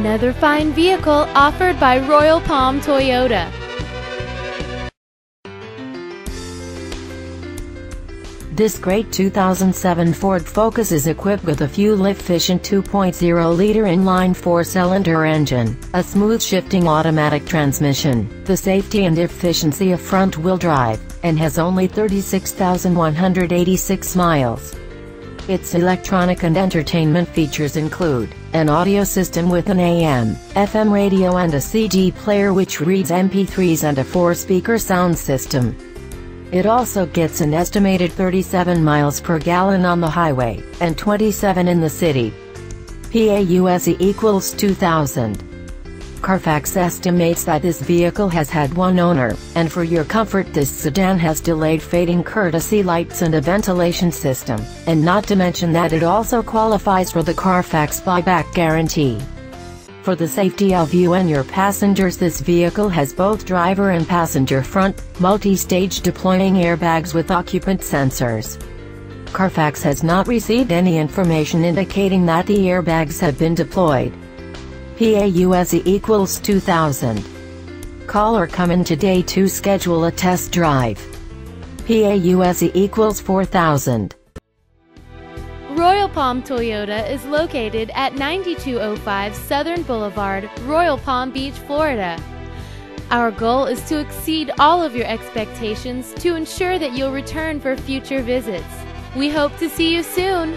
Another fine vehicle offered by Royal Palm Toyota. This great 2007 Ford Focus is equipped with a fuel-efficient 2.0-liter inline four-cylinder engine, a smooth shifting automatic transmission, the safety and efficiency of front-wheel drive, and has only 36,186 miles. Its electronic and entertainment features include an audio system with an AM/FM radio and a CD player which reads MP3s and a 4-speaker sound system. It also gets an estimated 37 miles per gallon on the highway, and 27 in the city. PAUSE equals 2000. Carfax estimates that this vehicle has had one owner, and for your comfort this sedan has delayed fading courtesy lights and a ventilation system, and not to mention that it also qualifies for the Carfax buyback guarantee. For the safety of you and your passengers, this vehicle has both driver and passenger front, multi-stage deploying airbags with occupant sensors. Carfax has not received any information indicating that the airbags have been deployed. PAUSE equals 2000. Call or come in today to schedule a test drive. PAUSE equals 4000. Royal Palm Toyota is located at 9205 Southern Boulevard, Royal Palm Beach, Florida. Our goal is to exceed all of your expectations to ensure that you'll return for future visits. We hope to see you soon.